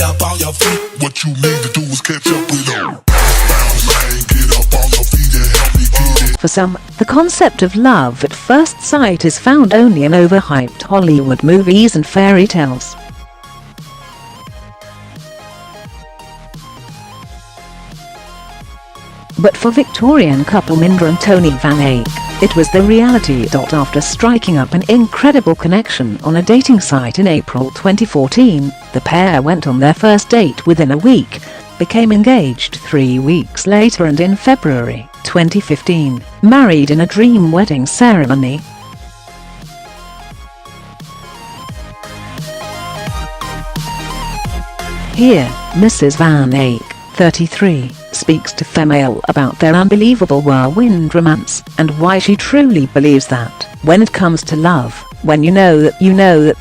get up on your feet. What you need to do is catch up with them. Bounce, man, get up on your feet and help me get it. For some, the concept of love at first sight is found only in overhyped Hollywood movies and fairy tales. But for Victorian couple Minda and Tony Van Eyck, it was the reality. After striking up an incredible connection on a dating site in April 2014, the pair went on their first date within a week, became engaged 3 weeks later, and in February 2015, married in a dream wedding ceremony. Here, Mrs. Van Eyck, 33, speaks to Femail about their unbelievable whirlwind romance, and why she truly believes that, when it comes to love, when you know that you know that.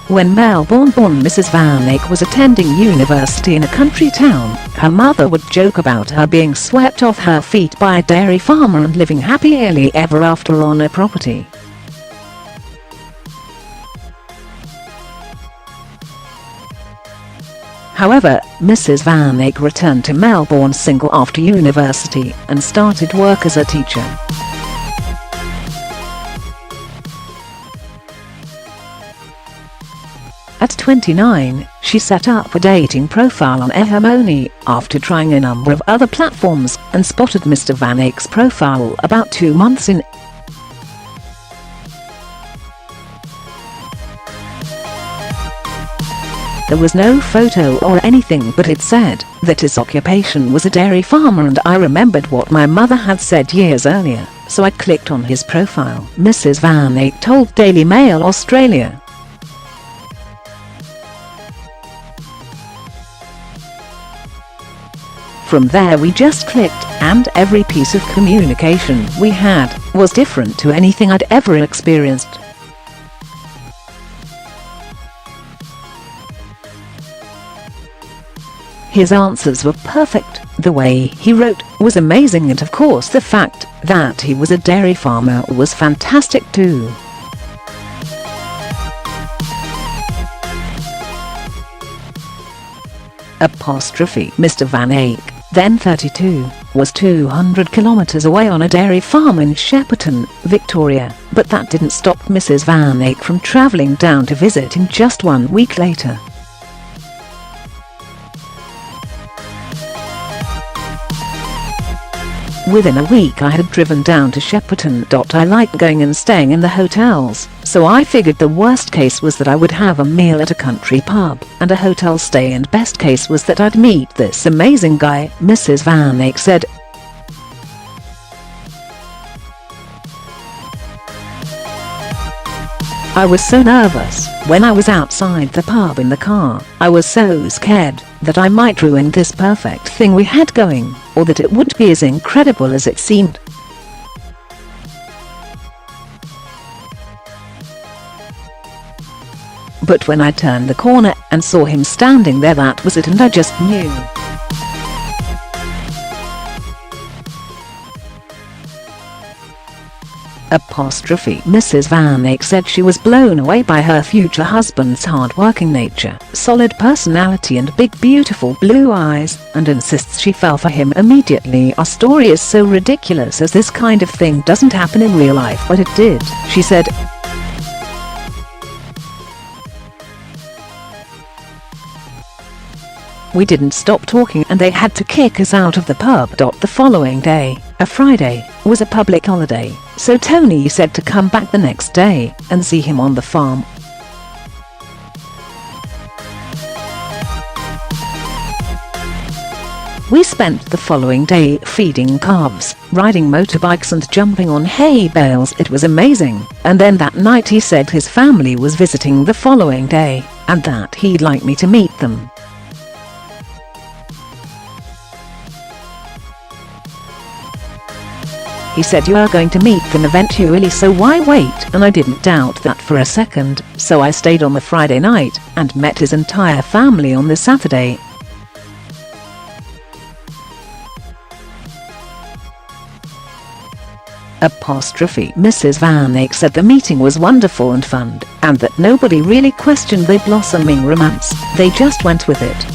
When Melbourne-born Mrs. Van Eyck was attending university in a country town, her mother would joke about her being swept off her feet by a dairy farmer and living happily ever after on a property. However, Mrs. Van Eyck returned to Melbourne single after university and started work as a teacher. At 29, she set up a dating profile on eHarmony after trying a number of other platforms, and spotted Mr. Van Eyck's profile about 2 months in. There was no photo or anything, but it said that his occupation was a dairy farmer, and I remembered what my mother had said years earlier, so I clicked on his profile, Mrs. Van Eyck told Daily Mail Australia. From there we just clicked, and every piece of communication we had was different to anything I'd ever experienced. His answers were perfect, the way he wrote was amazing, and of course the fact that he was a dairy farmer was fantastic too. Mr. Van Eyck, then 32, was 200 kilometers away on a dairy farm in Shepparton, Victoria, but that didn't stop Mrs. Van Eyck from travelling down to visit him just 1 week later. Within a week I had driven down to Shepparton. I liked going and staying in the hotels, so I figured the worst case was that I would have a meal at a country pub and a hotel stay, and best case was that I'd meet this amazing guy, Mrs. Van Eyck said. I was so nervous when I was outside the pub in the car. I was so scared that I might ruin this perfect thing we had going, or that it wouldn't be as incredible as it seemed. But when I turned the corner and saw him standing there, that was it, and I just knew. Mrs. Van Eyck said she was blown away by her future husband's hard-working nature, solid personality and big beautiful blue eyes, and insists she fell for him immediately. Our story is so ridiculous as this kind of thing doesn't happen in real life, but it did, she said. We didn't stop talking and they had to kick us out of the pub. The following day, a Friday, was a public holiday, so Tony said to come back the next day and see him on the farm. We spent the following day feeding calves, riding motorbikes and jumping on hay bales. It was amazing. And then that night he said his family was visiting the following day, and that he'd like me to meet them. He said you are going to meet them eventually, so why wait? And I didn't doubt that for a second, so I stayed on the Friday night and met his entire family on the Saturday. Mrs. Van Eyck said the meeting was wonderful and fun, and that nobody really questioned their blossoming romance, they just went with it.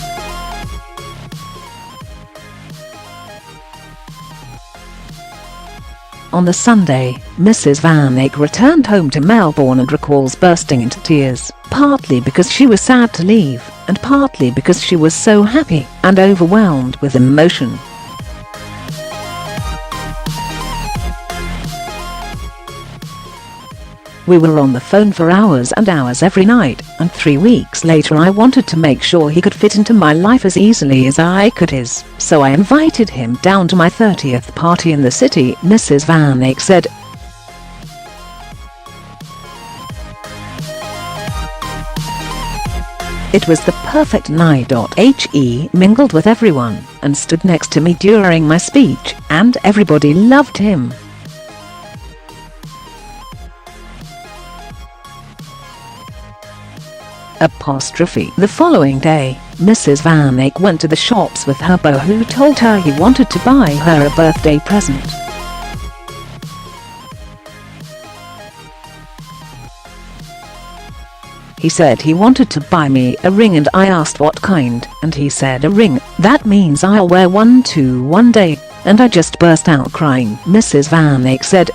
On the Sunday, Mrs. Van Eyck returned home to Melbourne and recalls bursting into tears, partly because she was sad to leave, and partly because she was so happy and overwhelmed with emotion. We were on the phone for hours and hours every night, and 3 weeks later I wanted to make sure he could fit into my life as easily as I could his, so I invited him down to my 30th party in the city, Mrs. Van Eyck said. It was the perfect night. He mingled with everyone and stood next to me during my speech, and everybody loved him. The following day, Mrs. Van Eyck went to the shops with her beau, who told her he wanted to buy her a birthday present. He said he wanted to buy me a ring, and I asked what kind, and he said a ring, that means I'll wear one too one day, and I just burst out crying, Mrs. Van Eyck said.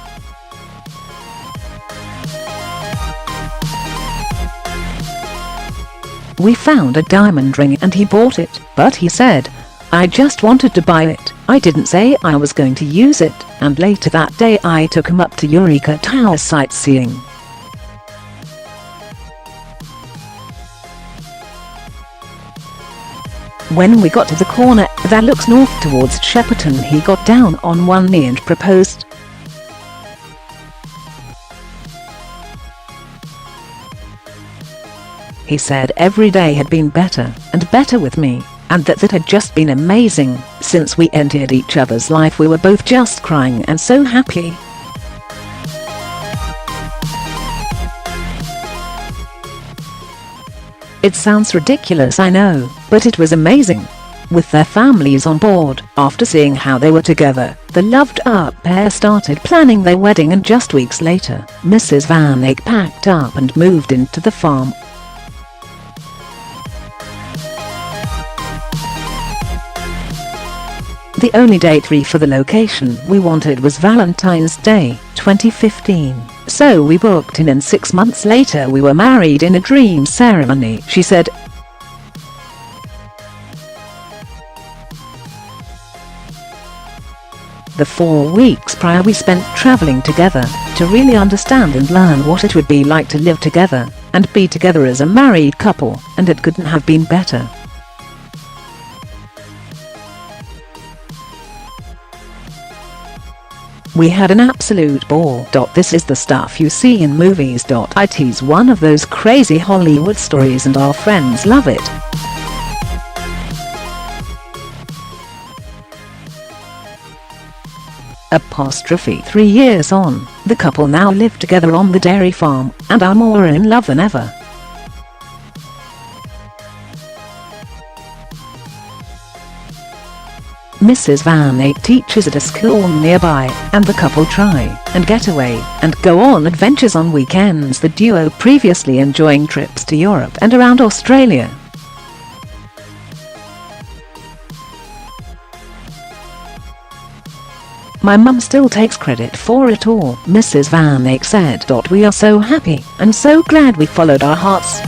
We found a diamond ring and he bought it, but he said, I just wanted to buy it, I didn't say I was going to use it, and later that day I took him up to Eureka Tower sightseeing. When we got to the corner that looks north towards Shepperton, he got down on one knee and proposed. He said every day had been better and better with me, and that had just been amazing. Since we entered each other's life, we were both just crying and so happy. It sounds ridiculous, I know, but it was amazing. With their families on board, after seeing how they were together, the loved-up pair started planning their wedding, and just weeks later, Mrs. Van Eyck packed up and moved into the farm. The only date free for the location we wanted was Valentine's Day, 2015, so we booked in, and 6 months later we were married in a dream ceremony, she said. The 4 weeks prior we spent traveling together to really understand and learn what it would be like to live together and be together as a married couple, and it couldn't have been better. We had an absolute ball. This is the stuff you see in movies. It's one of those crazy Hollywood stories and our friends love it. Apostrophe 3 years on, the couple now live together on the dairy farm and are more in love than ever. Mrs. Van Eyck teaches at a school nearby, and the couple try and get away and go on adventures on weekends, the duo previously enjoying trips to Europe and around Australia. My mum still takes credit for it all, Mrs. Van Eyck said. We are so happy and so glad we followed our hearts.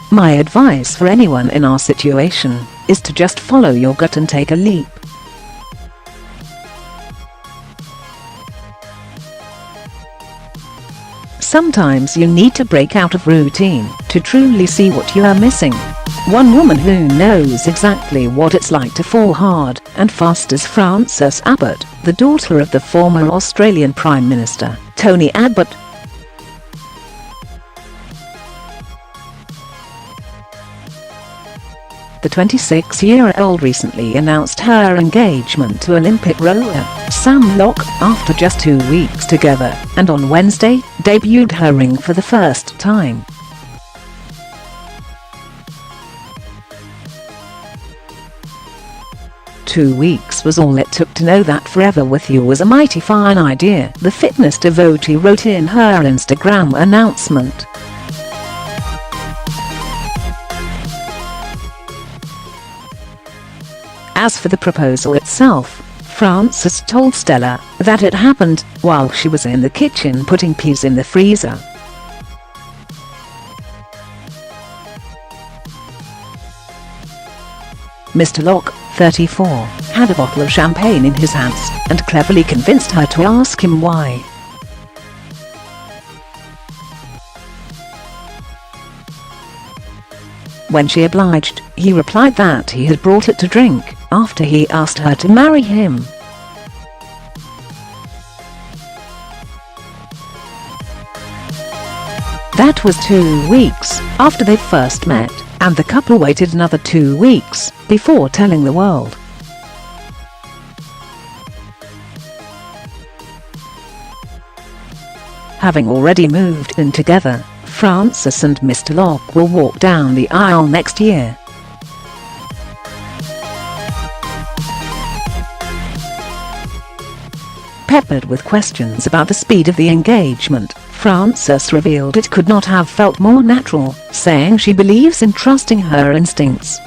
My advice for anyone in our situation is to just follow your gut and take a leap. Sometimes you need to break out of routine to truly see what you are missing. One woman who knows exactly what it's like to fall hard and fast is Frances Abbott, the daughter of the former Australian Prime Minister, Tony Abbott. The 26-year-old recently announced her engagement to Olympic rower Sam Locke after just 2 weeks together, and on Wednesday, debuted her ring for the first time. 2 weeks was all it took to know that forever with you was a mighty fine idea, the fitness devotee wrote in her Instagram announcement. As for the proposal itself, Frances told Stella that it happened while she was in the kitchen putting peas in the freezer. Mr. Locke, 34, had a bottle of champagne in his hands and cleverly convinced her to ask him why. When she obliged, he replied that he had brought it to drink after he asked her to marry him. That was 2 weeks after they first met, and the couple waited another 2 weeks before telling the world. Having already moved in together, Frances and Mr. Locke will walk down the aisle next year. Peppered with questions about the speed of the engagement, Frances revealed it could not have felt more natural, saying she believes in trusting her instincts.